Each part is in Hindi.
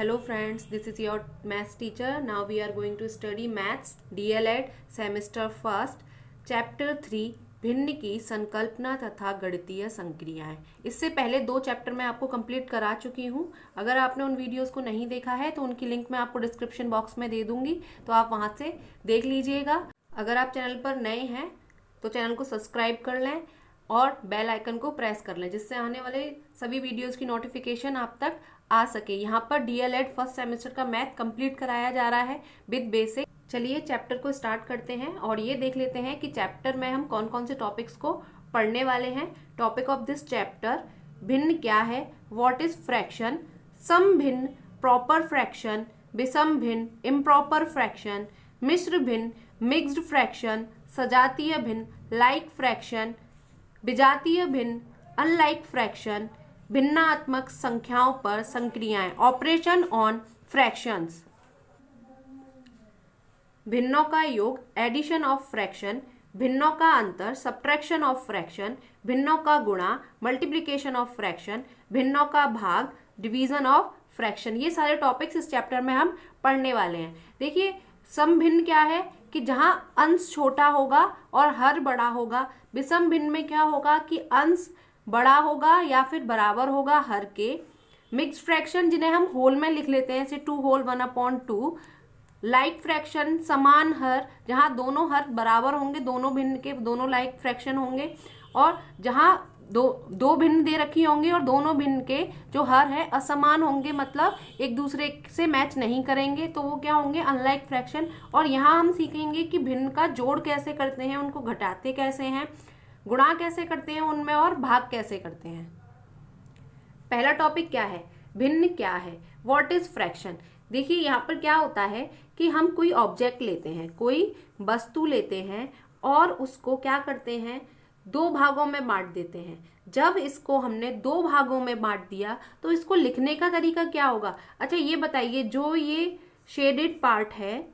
Hello friends, this is your maths teacher. Now we are going to study maths DLED semester first chapter 3 भिन्न की संकल्पना तथा गणितीय संक्रियाएं। इससे पहले 2 चैप्टर मैं आपको कंप्लीट करा चुकी हूं। अगर आपने उन वीडियोस को नहीं देखा है तो उनकी लिंक मैं आपको डिस्क्रिप्शन बॉक्स में दे दूंगी, तो आप वहां से देख लीजिएगा। अगर आप चैनल पर नए हैं तो चैनल को सब्सक्राइब कर लें और बेल आइकन को प्रेस कर लें, जिससे आने वाले सभी वीडियोस की नोटिफिकेशन आप तक आ सके। यहाँ पर डीएलएड फर्स्ट सेमेस्टर का मैथ कंप्लीट कराया जा रहा है विद बेसिक। चलिए चैप्टर को स्टार्ट करते हैं और ये देख लेते हैं कि चैप्टर में हम कौन कौन से टॉपिक्स को पढ़ने वाले हैं। टॉपिक ऑफ दिस चैप्टर: भिन्न क्या है, व्हाट इज फ्रैक्शन, सम भिन्न, प्रॉपर फ्रैक्शन, विषम भिन्न, इम्प्रॉपर फ्रैक्शन, मिश्र भिन्न, मिक्स्ड फ्रैक्शन, सजातीय भिन्न, लाइक फ्रैक्शन, विजातीय भिन्न, अनलाइक फ्रैक्शन, भिन्नात्मक संख्याओं पर संक्रियाएं, ऑपरेशन ऑन फ्रैक्शंस, भिन्नों का योग, एडिशन ऑफ फ्रैक्शन, भिन्नों का अंतर, सब्ट्रैक्शन ऑफ फ्रैक्शन, भिन्नों का गुणा, मल्टीप्लिकेशन ऑफ फ्रैक्शन, भिन्नों का भाग, डिवीजन ऑफ फ्रैक्शन। ये सारे टॉपिक्स इस चैप्टर में हम पढ़ने वाले हैं। देखिए, सम भिन्न क्या है कि जहां अंश छोटा होगा और हर बड़ा होगा। विषम भिन्न में क्या होगा कि अंश बड़ा होगा या फिर बराबर होगा हर के। मिक्स्ड फ्रैक्शन, जिन्हें हम होल में लिख लेते हैं, जैसे 2 होल 1/2। लाइक फ्रैक्शन, समान हर, जहां दोनों हर बराबर होंगे, दोनों भिन्न के दोनों लाइक फ्रैक्शन होंगे। और जहां दो भिन्न दे रखी होंगी और दोनों भिन्न के जो हर है असमान होंगे, मतलब एक दूसरे से मैच नहीं करेंगे, तो वो क्या होंगे, अनलाइक फ्रैक्शन। और यहाँ हम सीखेंगे कि भिन्न का जोड़ कैसे करते हैं, उनको घटाते कैसे हैं, गुणा कैसे करते हैं उनमें, और भाग कैसे करते हैं। पहला टॉपिक क्या है, भिन्न क्या है, व्हाट इज फ्रैक्शन। देखिए यहाँ पर क्या होता है कि हम कोई ऑब्जेक्ट लेते हैं, कोई वस्तु लेते हैं और उसको क्या करते हैं, 2 भागों में बांट देते हैं। जब इसको हमने 2 भागों में बांट दिया तो इसको लिखने का तरीका क्या होगा। अच्छा ये बताइए, जो ये शेडेड पार्ट है,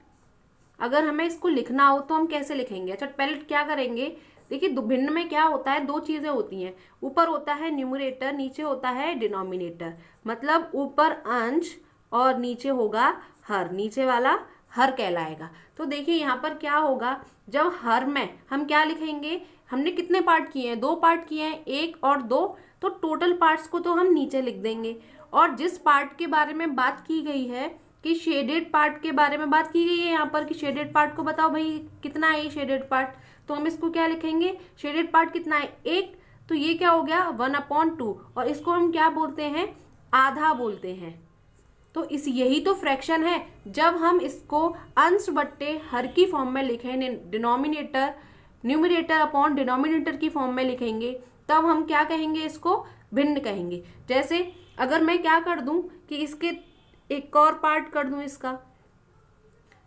अगर हमें इसको लिखना हो तो हम कैसे लिखेंगे। अच्छा पहले क्या करेंगे, देखिए भिन्न में क्या होता है, 2 चीजें होती हैं। ऊपर होता है न्यूमरेटर, नीचे होता है डिनोमिनेटर। मतलब ऊपर अंश और नीचे होगा हर, नीचे वाला हर कहलाएगा। तो देखिए यहाँ पर क्या होगा, जब हर में हम क्या लिखेंगे, हमने कितने पार्ट किए हैं, 2 पार्ट किए हैं, 1 और 2, तो टोटल पार्ट्स को तो हम नीचे लिख देंगे। और जिस पार्ट के बारे में बात की गई है कि शेडेड पार्ट के बारे में बात की गई है यहाँ पर कि शेडेड पार्ट को बताओ भाई कितना है ये शेडेड पार्ट, तो हम इसको क्या लिखेंगे, शेडेड पार्ट कितना है 1, तो ये क्या हो गया 1/2। और इसको हम क्या बोलते हैं, आधा बोलते हैं। तो यही तो फ्रैक्शन है। जब हम इसको अंश बट्टे हर की फॉर्म में लिखें, डिनोमिनेटर न्यूमरेटर अपॉन डिनोमिनेटर की फॉर्म में लिखेंगे, तब हम क्या कहेंगे, इसको भिन्न कहेंगे। जैसे अगर मैं क्या कर दूं कि इसके एक और पार्ट कर दूं इसका,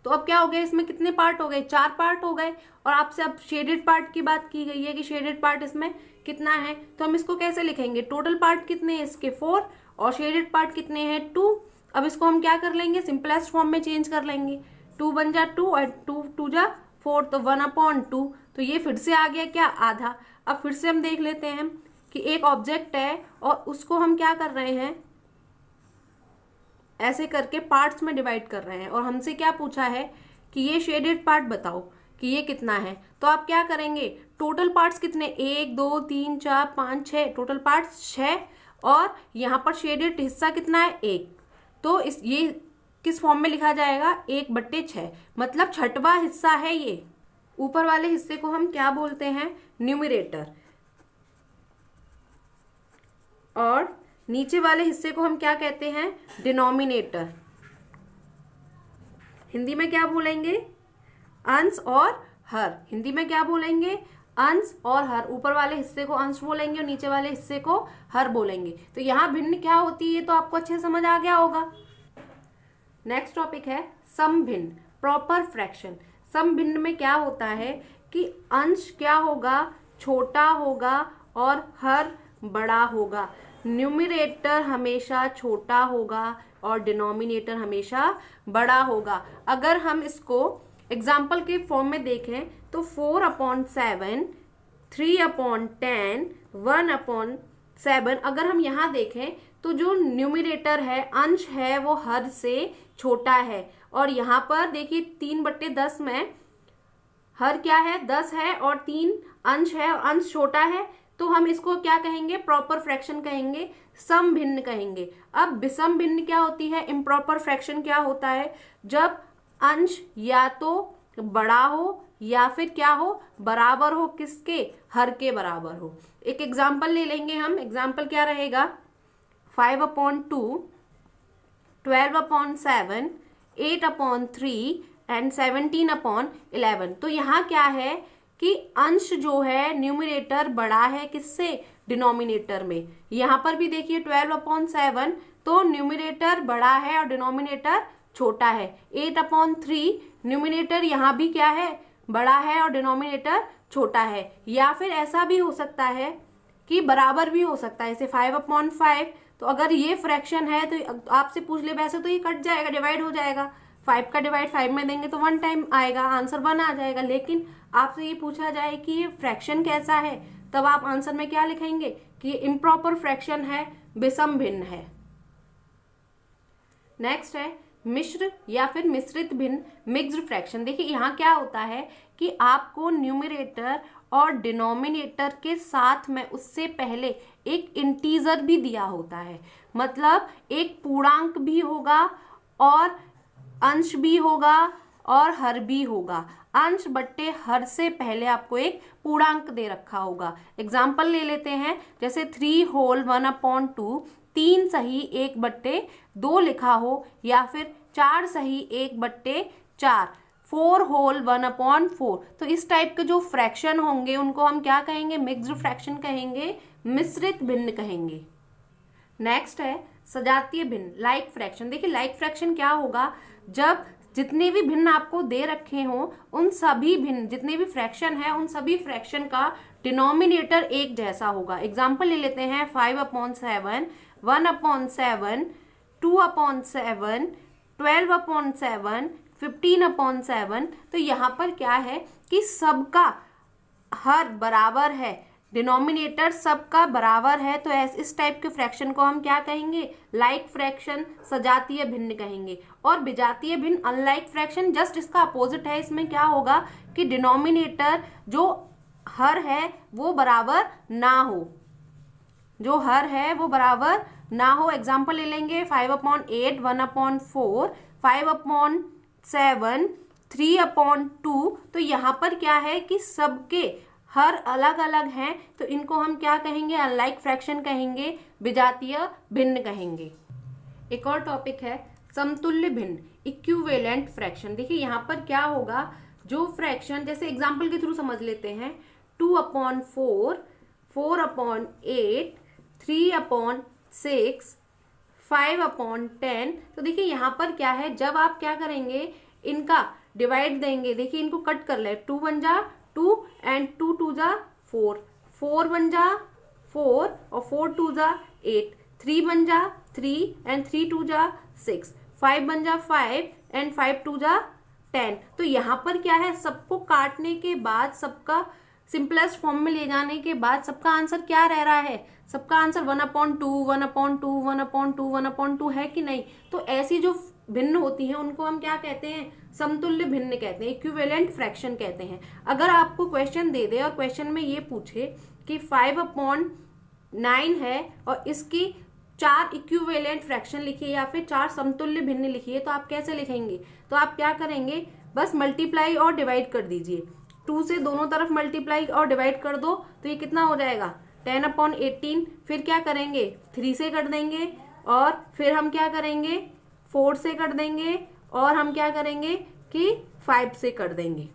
तो अब क्या हो गया, इसमें कितने पार्ट हो गए, 4 पार्ट हो गए। और आपसे अब शेडेड पार्ट की बात की गई है कि शेडेड पार्ट इसमें कितना है, तो हम इसको कैसे लिखेंगे, टोटल पार्ट कितने हैं इसके 4 और शेडेड पार्ट कितने हैं 2। अब इसको हम क्या कर लेंगे, सिंपलेस्ट फॉर्म में चेंज कर लेंगे। 2 1 जा 2 और 2 2 जा 4, तो 1/2। तो ये फिर से आ गया क्या, आधा। अब फिर से हम देख लेते हैं कि एक ऑब्जेक्ट है और उसको हम क्या कर रहे हैं, ऐसे करके पार्ट्स में डिवाइड कर रहे हैं। और हमसे क्या पूछा है कि ये शेडेड पार्ट बताओ कि ये कितना है। तो आप क्या करेंगे, टोटल पार्ट्स कितने, 1 2 3 4 5 6, टोटल पार्ट्स 6। और यहाँ पर शेडेड हिस्सा कितना है 1, तो ये किस फॉर्म में लिखा जाएगा, 1/6, मतलब 6वां हिस्सा है ये। ऊपर वाले हिस्से को हम क्या बोलते हैं, न्यूमरेटर, और नीचे वाले हिस्से को हम क्या कहते हैं, डिनोमिनेटर। हिंदी में क्या बोलेंगे, अंश और हर। हिंदी में क्या बोलेंगे, अंश और हर। ऊपर वाले हिस्से को अंश बोलेंगे और नीचे वाले हिस्से को हर बोलेंगे। तो यहाँ भिन्न क्या होती है, तो आपको अच्छे समझ आ गया होगा। नेक्स्ट टॉपिक है सम भिन्न, प्रॉपर फ्रैक्शन। सम भिन्न में क्या होता है कि अंश क्या होगा, छोटा होगा और हर बड़ा होगा। न्यूमरेटर हमेशा छोटा होगा और डिनोमिनेटर हमेशा बड़ा होगा। अगर हम इसको एग्जाम्पल के फॉर्म में देखें तो 4/7, 3/10, 1/7। अगर हम यहाँ देखें तो जो न्यूमिनेटर है, अंश है, वो हर से छोटा है। और यहाँ पर देखिए 3/10 में हर क्या है, 10 है और 3 अंश है और अंश छोटा है, तो हम इसको क्या कहेंगे, प्रॉपर फ्रैक्शन कहेंगे, सम भिन्न कहेंगे। अब विषम भिन्न क्या होती है, इम्प्रॉपर फ्रैक्शन क्या होता है, जब अंश या तो बड़ा हो या फिर क्या हो, बराबर हो, किसके, हर के बराबर हो। एक एग्जाम्पल ले लेंगे हम। एग्जाम्पल क्या रहेगा, 5/2, 12/7, 8/3 एंड 17/11। तो यहाँ क्या है कि अंश जो है न्यूमिनेटर बड़ा है किससे, डिनोमिनेटर में। यहाँ पर भी देखिए 12/7 तो न्यूमिनेटर बड़ा है और डिनोमिनेटर छोटा है। 8/3 न्यूमिनेटर यहाँ भी क्या है, बड़ा है और डिनोमिनेटर छोटा है। या फिर ऐसा भी हो सकता है कि बराबर भी हो सकता है, जैसे 5/5। तो अगर ये फ्रैक्शन है तो आपसे पूछ ले, वैसे तो ये कट जाएगा, डिवाइड हो जाएगा, 5 का डिवाइड 5 में देंगे तो 1 टाइम आएगा, आंसर 1 आ जाएगा। लेकिन आपसे ये पूछा जाए कि ये फ्रैक्शन कैसा है, तब आप आंसर में क्या लिखेंगे कि ये इम्प्रॉपर फ्रैक्शन है, विषम भिन्न है। नेक्स्ट है मिश्र या फिर मिश्रित भिन्न, मिक्स्ड फ्रैक्शन। देखिए यहाँ क्या होता है कि आपको न्यूमरेटर और डिनोमिनेटर के साथ में उससे पहले एक इंटीजर भी दिया होता है, मतलब एक पूर्णांक भी होगा और अंश भी होगा और हर भी होगा। अंश बट्टे हर से पहले आपको एक पूर्णांक दे रखा होगा। एग्जाम्पल ले लेते हैं, जैसे 3 होल 1/2, 3 सही 1/2 लिखा हो, या फिर 4 सही 1/4, 4 होल 1/4। तो इस टाइप के जो फ्रैक्शन होंगे उनको हम क्या कहेंगे, मिक्स्ड फ्रैक्शन कहेंगे, मिश्रित भिन्न कहेंगे। नेक्स्ट है सजातीय भिन्न, लाइक फ्रैक्शन। देखिए लाइक फ्रैक्शन क्या होगा, जब जितने भी भिन्न आपको दे रखे हों उन सभी भिन्न, जितने भी फ्रैक्शन है उन सभी फ्रैक्शन का डिनोमिनेटर एक जैसा होगा। एग्जाम्पल ले लेते हैं, 5/7, 1/7, 2/7, 12/7, 15/7। तो यहाँ पर क्या है कि सबका हर बराबर है, डिनोमिनेटर सबका बराबर है, तो इस टाइप के फ्रैक्शन को हम क्या कहेंगे, लाइक फ्रैक्शन, सजातीय भिन्न कहेंगे। और विजातीय भिन्न, अनलाइक फ्रैक्शन, जस्ट इसका अपोजिट है। इसमें क्या होगा कि डिनोमिनेटर जो हर है वो बराबर ना हो, जो हर है वो बराबर ना हो। एग्जाम्पल ले लेंगे, 5/8, 1/4, 5/7, 3/2। तो यहाँ पर क्या है कि सबके हर अलग अलग हैं, तो इनको हम क्या कहेंगे, अनलाइक फ्रैक्शन कहेंगे, विजातीय भिन्न कहेंगे। एक और टॉपिक है समतुल्य भिन्न, इक्विवेलेंट फ्रैक्शन। देखिए यहाँ पर क्या होगा, जो फ्रैक्शन, जैसे एग्जाम्पल के थ्रू समझ लेते हैं, 2/4, 4/8, 3/6, 5/10। तो देखिए यहाँ पर क्या है, जब आप क्या करेंगे, इनका डिवाइड देंगे, देखिए इनको कट कर ले, 2 बन जा 2 एंड 2 2 जा 4, 4 बन जा 4 और 4 2 जा 8, 3 बन जा 3 एंड 3 2 जा 6, 5 बन जा 5 एंड 5 2 जा 10। तो यहाँ पर क्या है, सबको काटने के बाद, सबका सिंपलेस्ट फॉर्म में ले जाने के बाद सबका आंसर क्या रह रहा है, सबका आंसर 1/2, 1/2, 1/2, 1/2 है कि नहीं। तो ऐसी जो भिन्न होती हैं उनको हम क्या कहते हैं, समतुल्य भिन्न कहते हैं, इक्विवेलेंट फ्रैक्शन कहते हैं। अगर आपको क्वेश्चन दे दे और क्वेश्चन में ये पूछे कि 5/9 है और इसकी 4 इक्विवेलेंट फ्रैक्शन लिखिए या फिर 4 समतुल्य भिन्न लिखिए, तो आप कैसे लिखेंगे, तो आप क्या करेंगे, बस मल्टीप्लाई और डिवाइड कर दीजिए, 2 से दोनों तरफ मल्टीप्लाई और डिवाइड कर दो, तो ये कितना हो जाएगा, 10/18। फिर क्या करेंगे, 3 से कर देंगे, और फिर हम क्या करेंगे, 4 से कर देंगे, और हम क्या करेंगे कि 5 से कर देंगे।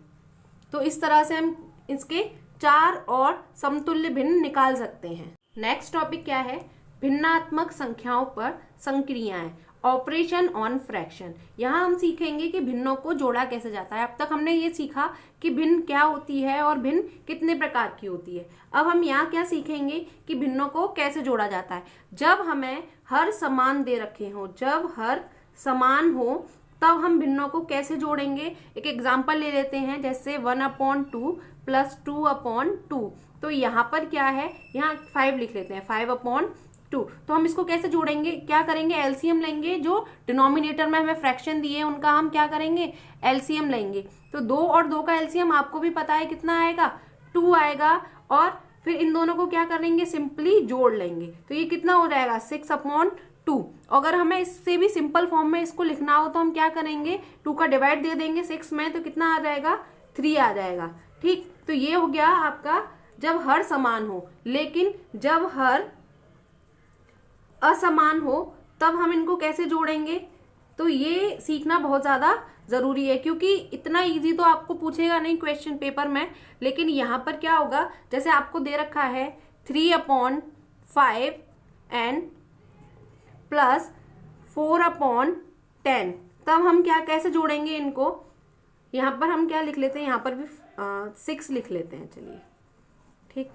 तो इस तरह से हम इसके 4 और समतुल्य भिन्न निकाल सकते हैं। नेक्स्ट टॉपिक क्या है, भिन्नात्मक संख्याओं पर संक्रियाएं, ऑपरेशन ऑन फ्रैक्शन। यहाँ हम सीखेंगे कि भिन्नों को जोड़ा कैसे जाता है। अब तक हमने ये सीखा कि भिन्न क्या होती है और भिन्न कितने प्रकार की होती है। अब हम यहाँ क्या सीखेंगे कि भिन्नों को कैसे जोड़ा जाता है। जब हमें हर समान दे रखे हो, जब हर समान हो, तब हम भिन्नों को कैसे जोड़ेंगे। एक एग्जाम्पल ले लेते हैं, जैसे 1/2 + 2/2। तो यहाँ पर क्या है, यहाँ 5 लिख लेते हैं, 5/2 2। तो हम इसको कैसे जोड़ेंगे, क्या करेंगे, एलसीएम लेंगे। जो डिनोमिनेटर में हमें फ्रैक्शन दिए उनका हम क्या करेंगे, एलसीएम लेंगे। तो 2 और 2 का एलसीएम आपको भी पता है कितना आएगा, 2 आएगा। और फिर इन दोनों को क्या करेंगे, सिंपली जोड़ लेंगे। तो ये कितना हो जाएगा, 6/2। अगर हमें इससे भी सिंपल फॉर्म में इसको लिखना हो तो हम क्या करेंगे, 2 का डिवाइड दे देंगे 6 में, तो कितना आ जाएगा, 3 आ जाएगा। ठीक, तो ये हो गया आपका जब हर समान हो। लेकिन जब हर असमान हो तब हम इनको कैसे जोड़ेंगे, तो ये सीखना बहुत ज्यादा जरूरी है, क्योंकि इतना इजी तो आपको पूछेगा नहीं क्वेश्चन पेपर में। लेकिन यहाँ पर क्या होगा, जैसे आपको दे रखा है 3/5 एंड प्लस 4/10, तब हम क्या कैसे जोड़ेंगे इनको। यहाँ पर हम क्या लिख लेते हैं, यहाँ पर भी 6 लिख लेते हैं, चलिए ठीक।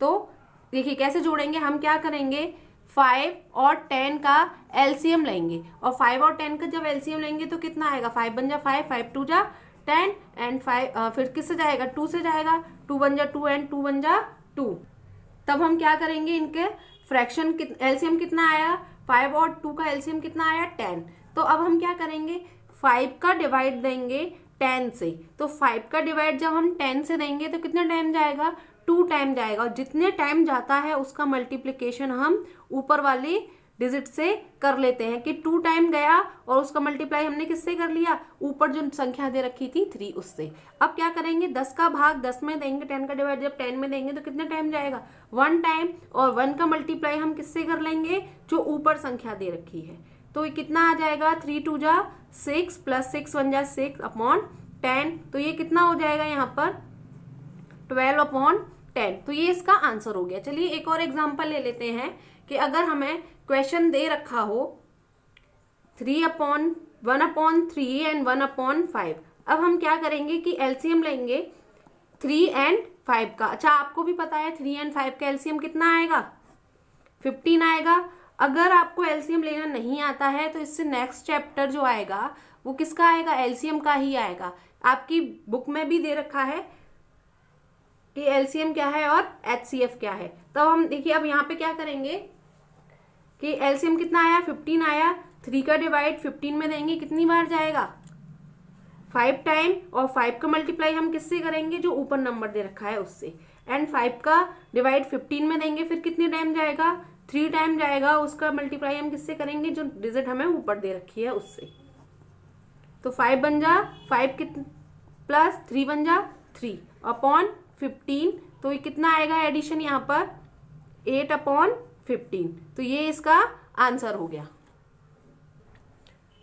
तो देखिए कैसे जोड़ेंगे, हम क्या करेंगे, 5 और 10 का एलसीएम लेंगे। और 5 और 10 का जब एलसीएम लेंगे तो कितना आएगा, 5 बन जा 5, 5 2 जा 10 एंड 5 फिर किससे जाएगा, 2 से जाएगा, 2 बन जा 2 एंड 2 बन जा 2। तब हम क्या करेंगे, इनके फ्रैक्शन एलसीएम कितना आया, 5 और 2 का एलसीएम कितना आया, 10। तो अब हम क्या करेंगे, 5 का डिवाइड देंगे 10 से। तो 5 का डिवाइड जब हम 10 से देंगे तो कितना टाइम जाएगा, 2 टाइम जाएगा। और जितने टाइम जाता है उसका मल्टीप्लिकेशन हम ऊपर वाली डिजिट से कर लेते हैं कि 2 टाइम गया और उसका मल्टीप्लाई हमने किससे कर लिया, ऊपर जो संख्या दे रखी थी 3 उससे। अब क्या करेंगे, 10 का भाग 10 में देंगे, 10 का डिवाइड जब 10 में देंगे तो कितने टाइम जाएगा, 1 टाइम। और 1 का मल्टीप्लाई हम किससे कर लेंगे, जो ऊपर संख्या दे रखी है। तो ये कितना आ जाएगा, 3 2 जा 6 प्लस 6 1 जा 6/10। तो ये कितना हो जाएगा यहाँ पर 12/10। तो ये इसका आंसर हो गया। चलिए एक और एग्जांपल ले लेते हैं कि अगर हमें क्वेश्चन दे रखा हो 1/3 एंड 1/5। अब हम क्या करेंगे कि एलसीएम लेंगे 3 एंड 5 का। अच्छा आपको भी पता है 3 एंड 5 का एलसीएम कितना आएगा, 15 आएगा। अगर आपको एलसीएम लेना नहीं आता है तो इससे नेक्स्ट चैप्टर जो आएगा वो किसका आएगा, एलसीएम का ही आएगा। आपकी बुक में भी दे रखा है कि एलसीएम क्या है और एचसीएफ क्या है। तब हम देखिए अब यहाँ पे क्या करेंगे कि एलसीएम कितना आया, 15 आया। 3 का डिवाइड 15 में देंगे, कितनी बार जाएगा, 5 टाइम। और 5 का मल्टीप्लाई हम किससे करेंगे, जो ऊपर नंबर दे रखा है उससे। एंड 5 का डिवाइड 15 में देंगे, फिर कितने टाइम जाएगा, 3 टाइम जाएगा। उसका मल्टीप्लाई हम किससे करेंगे, जो डिजिट हमें ऊपर दे रखी है उससे। तो 5 बन जा 5 प्लस 3 बन जा 3/15। तो ये कितना आएगा एडिशन यहाँ पर, 8/15। तो ये इसका आंसर हो गया।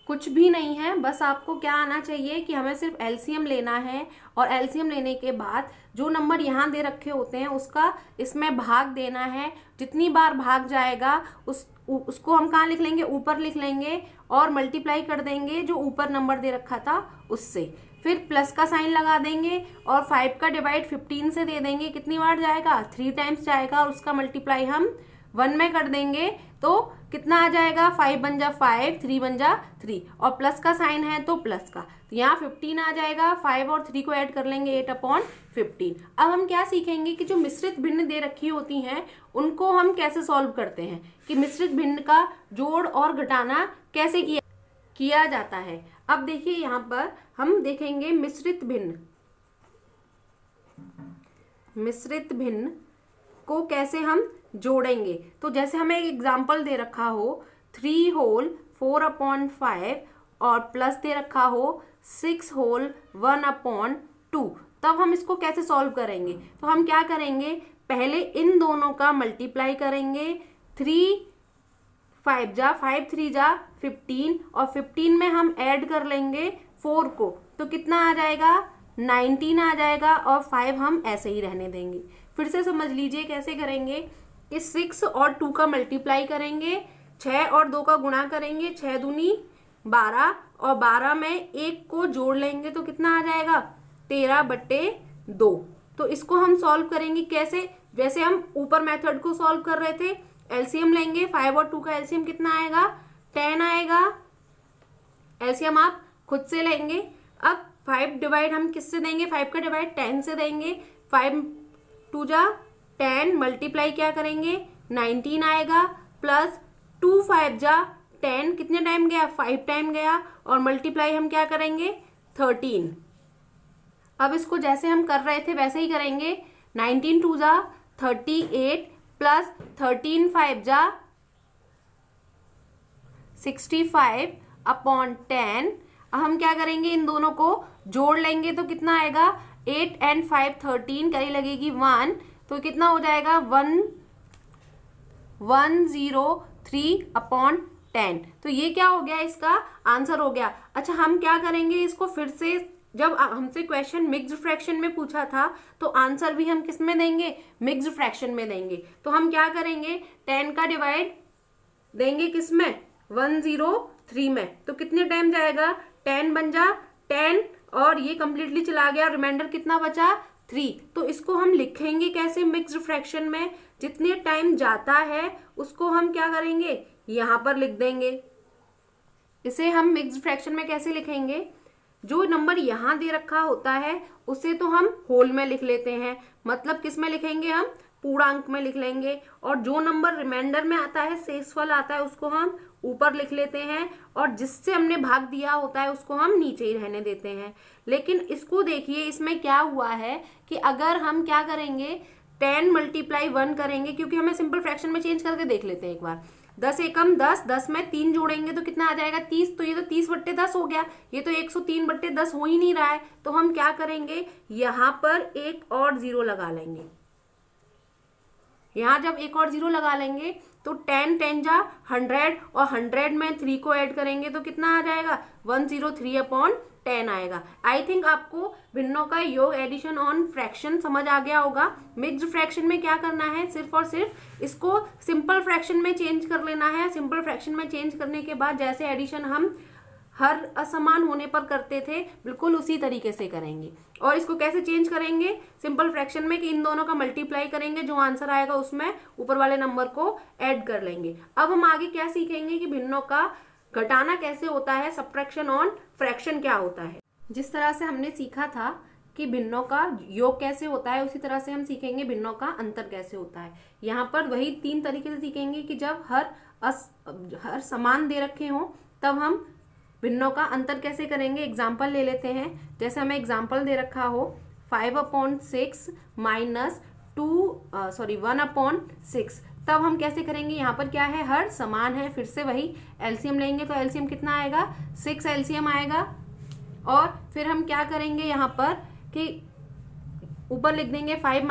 कुछ भी नहीं है, बस आपको क्या आना चाहिए कि हमें सिर्फ एलसीएम लेना है। और एलसीएम लेने के बाद जो नंबर यहाँ दे रखे होते हैं उसका इसमें भाग देना है। जितनी बार भाग जाएगा उसको हम कहाँ लिख लेंगे, ऊपर लिख लेंगे और मल्टीप्लाई कर देंगे जो ऊपर नंबर दे रखा था उससे। फिर प्लस का साइन लगा देंगे और 5 का डिवाइड 15 से दे देंगे, कितनी बार जाएगा, 3 टाइम्स जाएगा। और उसका मल्टीप्लाई हम 1 में कर देंगे तो कितना आ जाएगा, 5 बन जा 5, 3 बन जा 3। और प्लस का साइन है तो प्लस का, तो यहाँ 15 आ जाएगा। 5 और 3 को ऐड कर लेंगे, 8/15। अब हम क्या सीखेंगे कि जो मिश्रित भिन्न दे रखी होती हैं उनको हम कैसे सॉल्व करते हैं, कि मिश्रित भिन्न का जोड़ और घटाना कैसे किया जाता है। अब देखिए यहाँ पर हम देखेंगे मिश्रित भिन्न को कैसे हम जोड़ेंगे। तो जैसे हमें एक एग्जाम्पल दे रखा हो 3 होल 4/5 और प्लस दे रखा हो 6 होल 1/2, तब हम इसको कैसे सॉल्व करेंगे। तो हम क्या करेंगे, पहले इन दोनों का मल्टीप्लाई करेंगे। 3 5 जा 5 3 जा 15 और 15 में हम ऐड कर लेंगे 4 को, तो कितना आ जाएगा, 19 आ जाएगा। और 5 हम ऐसे ही रहने देंगे। फिर से समझ लीजिए कैसे करेंगे कि 6 और 2 का मल्टीप्लाई करेंगे, 6 और 2 का गुणा करेंगे, 6 दूनी 12 और 12 में 1 को जोड़ लेंगे तो कितना आ जाएगा, 13/2। तो इसको हम सॉल्व करेंगे कैसे, जैसे हम ऊपर मेथड को सॉल्व कर रहे थे। एलसीएम लेंगे, 5 और 2 का एलसीएम कितना आएगा, 10 आएगा। एलसीएम आप खुद से लेंगे। अब 5 डिवाइड हम किससे देंगे, 5 का डिवाइड 10 से देंगे। 5 2 जा 10 मल्टीप्लाई क्या करेंगे, 19 आएगा। प्लस 2 5 जा 10, कितने टाइम गया, 5 टाइम गया, और मल्टीप्लाई हम क्या करेंगे 13। अब इसको जैसे हम कर रहे थे वैसे ही करेंगे। 19 2 जा 38 प्लस 13 5 जा 65 अपॉन 10। अब हम क्या करेंगे, इन दोनों को जोड़ लेंगे तो कितना आएगा, 8 and 5 13, करी लगेगी 1, तो कितना हो जाएगा 103 अपॉन 10। तो ये क्या हो गया, इसका आंसर हो गया। अच्छा, हम क्या करेंगे इसको फिर से, जब हमसे क्वेश्चन मिक्स्ड फ्रैक्शन में पूछा था तो आंसर भी हम किस में देंगे, मिक्स्ड फ्रैक्शन में देंगे। तो हम क्या करेंगे, 10 का डिवाइड देंगे किस में, 103 में। तो कितने टाइम जाएगा, 10 बन जा 10, और ये कंप्लीटली चला गया, रिमाइंडर कितना बचा 3। तो इसको हम लिखेंगे कैसे मिक्स्ड फ्रैक्शन में, जितने टाइम जाता है उसको हम क्या करेंगे, यहां पर लिख देंगे। इसे हम मिक्स्ड फ्रैक्शन में कैसे लिखेंगे, जो नंबर यहां दे रखा होता है उसे तो हम होल में लिख लेते हैं, मतलब किस में लिखेंगे, हम पूर्णांक में लिख लेंगे, और जो नंबर रिमाइंडर में आता है, शेषफल आता है, उसको हम ऊपर लिख लेते हैं, और जिससे हमने भाग दिया होता है उसको हम नीचे ही रहने देते हैं। लेकिन इसको देखिए, इसमें क्या हुआ है कि अगर हम क्या करेंगे, 10 मल्टीप्लाई 1 करेंगे, क्योंकि हमें सिंपल फ्रैक्शन में चेंज करके देख लेते हैं एक बार। 10 एकम 10, 10 में 3 जोड़ेंगे तो कितना आ जाएगा 30। तो ये तो 30/10 हो गया, ये तो 103/10 हो ही नहीं रहा है। तो हम क्या करेंगे, यहां पर एक और 0 लगा लेंगे। यहां जब एक और 0 लगा लेंगे तो 10 10 जा 100, और 100 में 3 को ऐड करेंगे तो कितना आ जाएगा, 103 अपॉन 10 आएगा। आई थिंक आपको भिन्नों का योग, एडिशन ऑन फ्रैक्शन समझ आ गया होगा। मिक्स्ड फ्रैक्शन में क्या करना है, सिर्फ और सिर्फ इसको सिंपल फ्रैक्शन में चेंज कर लेना है। सिंपल फ्रैक्शन में चेंज करने के बाद जैसे एडिशन हम हर असमान होने पर करते थे, बिल्कुल उसी तरीके से करेंगे। और इसको कैसे चेंज करेंगे सिंपल फ्रैक्शन में, कि इन दोनों का मल्टीप्लाई करेंगे, जो आंसर आएगा उसमें ऊपर वाले नंबर को ऐड कर लेंगे। अब हम आगे क्या सीखेंगे कि भिन्नों का घटाना कैसे होता है, सब्ट्रैक्शन ऑन फ्रैक्शन क्या होता है। जिस तरह से हमने सीखा था कि भिन्नों का योग कैसे होता है, उसी तरह से हम सीखेंगे भिन्नों का अंतर कैसे होता है। यहाँ पर वही 3 तरीके से सीखेंगे कि जब हर समान दे रखे हों तब हम भिन्नों का अंतर कैसे करेंगे। एग्जाम्पल ले लेते हैं, जैसे हमें एग्जाम्पल दे रखा हो 5/6 माइनस 1/6, तब हम कैसे करेंगे। यहाँ पर क्या है, हर समान है, फिर से वही एलसीएम लेंगे तो एलसीएम कितना आएगा, 6 एलसीएम आएगा। और फिर हम क्या करेंगे यहाँ पर कि ऊपर लिख देंगे 5 -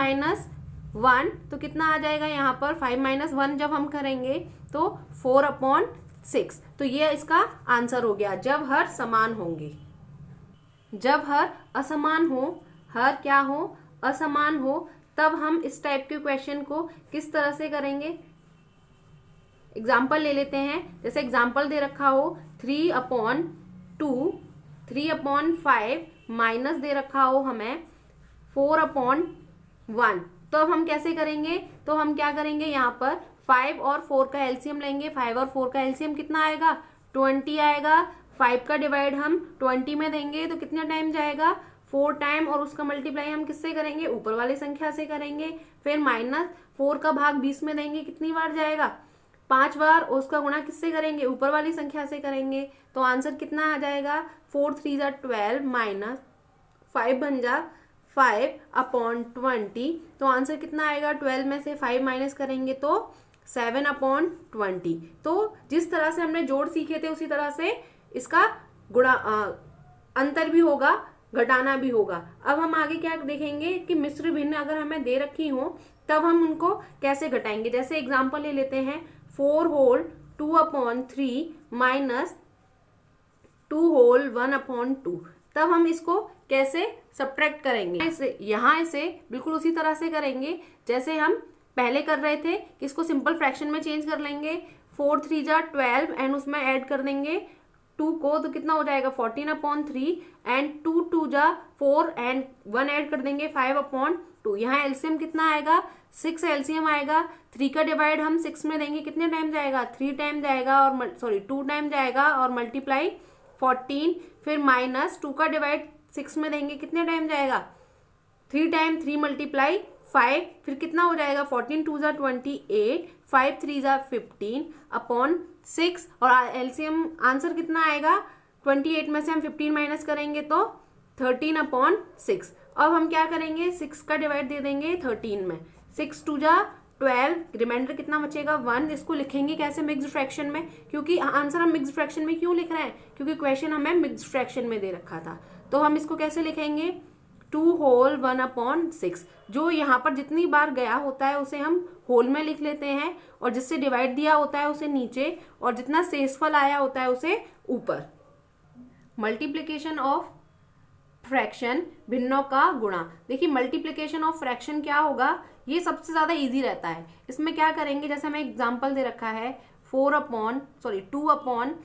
1, तो कितना आ जाएगा यहाँ पर 5 - 1 जब हम करेंगे तो 4/6। तो ये इसका आंसर हो गया, जब हर समान होंगे। जब हर असमान हो, हर क्या हो, असमान हो, तब हम इस टाइप के क्वेश्चन को किस तरह से करेंगे। एग्जाम्पल ले लेते हैं, जैसे एग्जाम्पल दे रखा हो 3/2, 3/5 माइनस दे रखा हो हमें 4/1, तो अब हम कैसे करेंगे। तो हम क्या करेंगे, यहाँ पर 5 और 4 का एलसीएम लेंगे। 5 और 4 का एलसीएम कितना आएगा, 20 आएगा। 5 का डिवाइड हम 20 में देंगे तो कितना टाइम जाएगा, 4 टाइम, और उसका मल्टीप्लाई हम किससे करेंगे, ऊपर वाली संख्या से करेंगे। फिर -4 का भाग 20 में देंगे, कितनी बार जाएगा, 5 बार, और उसका गुणा किससे करेंगे, ऊपर वाली संख्या से करेंगे। तो आंसर कितना आ जाएगा, 4 3 जा 12 माइनस 5 बन जा 5/20। तो आंसर कितना आएगा, 12 में से 5 माइनस करेंगे तो 7/20। तो जिस तरह से हमने जोड़ सीखे थे उसी तरह से इसका गुणा अंतर भी होगा, घटाना भी होगा। अब हम आगे क्या देखेंगे कि मिश्र भिन्न अगर हमें दे रखी हो तब हम उनको कैसे घटाएंगे। जैसे एग्जांपल ले लेते हैं 4 होल 2/3 माइनस 2 होल 1/2, तब हम इसको कैसे सब्ट्रैक्ट करेंगे। यहाँ इसे बिल्कुल उसी तरह से करेंगे जैसे हम पहले कर रहे थे, कि इसको सिंपल फ्रैक्शन में चेंज कर लेंगे। 4 3 जा 12 एंड उसमें ऐड कर देंगे 2 को, तो कितना हो जाएगा 14/3, एंड 2 2 जा 4 एंड 1 ऐड कर देंगे 5/2। यहाँ एलसीएम कितना आएगा, 6 एलसीएम आएगा। 3 का डिवाइड हम 6 में देंगे, कितने टाइम जाएगा, 3 टाइम जाएगा, और 2 टाइम जाएगा, और मल्टीप्लाई 14। फिर -2 का डिवाइड 6 में देंगे, कितने टाइम जाएगा, 3 टाइम, 3 मल्टीप्लाई 5, फिर कितना हो जाएगा 14 2 ज़ा 28, 5 3 ज़ा 15 अपॉन 6, और एलसीएम आंसर कितना आएगा 28 में से हम 15 माइनस करेंगे तो 13 अपॉन 6। अब हम क्या करेंगे 6 का डिवाइड दे देंगे 13 में, 6 2 ज़ा 12, रिमाइंडर कितना बचेगा 1। इसको लिखेंगे कैसे मिक्स्ड फ्रैक्शन में, क्योंकि आंसर हम मिक्स्ड फ्रैक्शन में क्यों लिख रहे हैं, क्योंकि क्वेश्चन हमें मिक्स्ड फ्रैक्शन में दे रखा था। तो हम इसको कैसे लिखेंगे 2 होल 1 अपॉन 6। जो यहाँ पर जितनी बार गया होता है उसे हम होल में लिख लेते हैं, और जिससे डिवाइड दिया होता है उसे नीचे, और जितना शेषफल आया होता है उसे ऊपर। मल्टीप्लीकेशन ऑफ फ्रैक्शन, भिन्नों का गुणा। देखिए मल्टीप्लीकेशन ऑफ फ्रैक्शन क्या होगा, ये सबसे ज्यादा इजी रहता है। इसमें क्या करेंगे, जैसे हमें एग्जांपल दे रखा है 2 अपॉन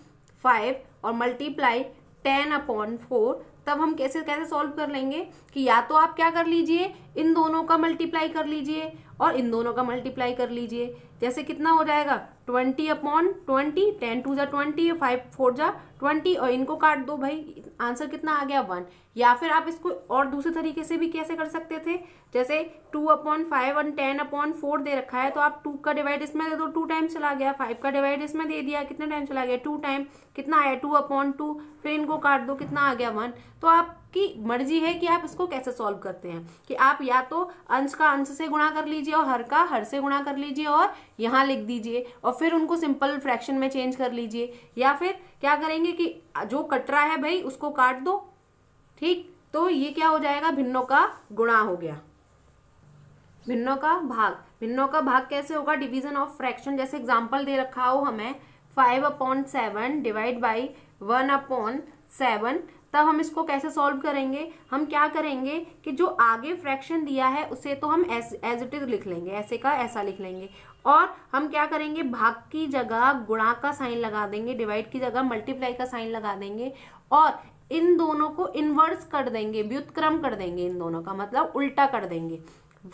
5 और मल्टीप्लाई 10 अपॉन 4, तब हम कैसे सॉल्व कर लेंगे कि या तो आप क्या कर लीजिए इन दोनों का मल्टीप्लाई कर लीजिए और इन दोनों का मल्टीप्लाई कर लीजिए। जैसे कितना हो जाएगा 20 अपॉन 20, 10 2 ज़ा 20, 5 4 ज़ा 20, और इनको काट दो भाई, आंसर कितना आ गया 1। या फिर आप इसको और दूसरे तरीके से भी कैसे कर सकते थे, जैसे 2 अपॉन 5 और 10 अपॉन 4 दे रखा है, तो आप 2 का डिवाइड इसमें दे दो, 2 टाइम चला गया, 5 का डिवाइड इसमें दे दिया, कितने टाइम चला गया 2 टाइम, कितना आया 2 अपॉन 2, फिर इनको काट दो, कितना आ गया 1। तो आपकी मर्जी है कि आप इसको कैसे सॉल्व करते हैं, कि आप या तो अंश का अंश से गुणा कर लीजिए और हर का हर से गुणा कर लीजिए और यहाँ लिख दीजिए, और फिर उनको सिंपल फ्रैक्शन में चेंज कर लीजिए, या फिर क्या करेंगे कि जो कट रहा है भाई उसको काट दो। ठीक, तो ये क्या हो जाएगा भिन्नों का गुणा हो गया। भिन्नों का भाग, भिन्नों का भाग कैसे होगा, डिवीजन ऑफ फ्रैक्शन। जैसे एग्जांपल दे रखा हो हमें 5 अपॉन 7 डिवाइड बाई 1 अपॉन 7, तब हम इसको कैसे सॉल्व करेंगे, हम क्या करेंगे कि जो आगे फ्रैक्शन दिया है उसे तो हम एज इट इज लिख लेंगे, ऐसे का ऐसा लिख लेंगे, और हम क्या करेंगे भाग की जगह गुणा का साइन लगा देंगे, डिवाइड की जगह मल्टीप्लाई का साइन लगा देंगे, और इन दोनों को इनवर्स कर देंगे, व्युत्क्रम कर देंगे, इन दोनों का मतलब उल्टा कर देंगे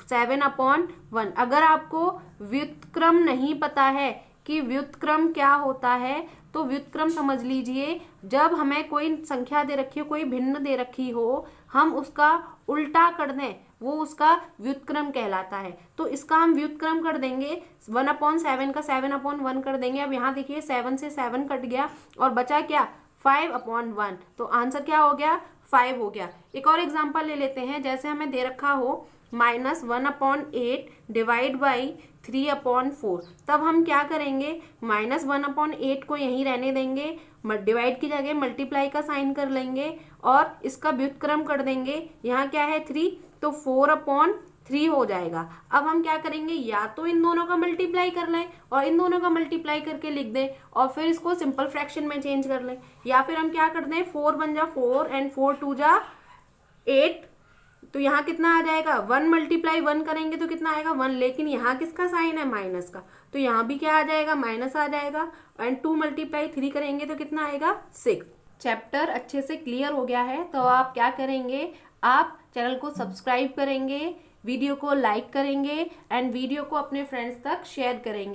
7 अपॉन 1। अगर आपको व्युत्क्रम नहीं पता है कि व्युत्क्रम क्या होता है, तो व्युत्क्रम समझ लीजिए जब हमें कोई संख्या दे रखी हो, कोई भिन्न दे रखी हो, हम उसका उल्टा कर दें, वो उसका व्युत्क्रम कहलाता है। तो इसका हम व्युत्क्रम कर देंगे 1 अपॉन 7 का 7 अपॉन 1 कर देंगे। अब यहाँ देखिए 7 से 7 कट गया और बचा क्या 5 अपॉन 1, तो आंसर क्या हो गया 5 हो गया। एक और एग्जाम्पल ले लेते हैं, जैसे हमें दे रखा हो -1 अपॉन 8 डिवाइड बाई 3 अपॉन 4, तब हम क्या करेंगे -1 अपॉन 8 को यहीं रहने देंगे, डिवाइड की जगह मल्टीप्लाई का साइन कर लेंगे और इसका व्युत्क्रम कर देंगे। यहाँ क्या है 3, तो 4 अपॉन 3 हो जाएगा। अब हम क्या करेंगे, या तो इन दोनों का मल्टीप्लाई कर लें और इन दोनों का मल्टीप्लाई करके लिख दें और फिर इसको सिंपल फ्रैक्शन में चेंज कर लें, या फिर हम क्या कर दें 4 1 जा 4 एंड 4 2 जा 8, तो यहाँ कितना आ जाएगा 1 मल्टीप्लाई 1 करेंगे तो कितना आएगा 1, लेकिन यहाँ किसका साइन है माइनस का, तो यहाँ भी क्या आ जाएगा माइनस आ जाएगा, एंड 2 मल्टीप्लाई 3 करेंगे तो कितना आएगा 6। चैप्टर अच्छे से क्लियर हो गया है, तो आप क्या करेंगे, आप चैनल को सब्सक्राइब करेंगे, वीडियो को लाइक करेंगे एंड वीडियो को अपने फ्रेंड्स तक शेयर करेंगे।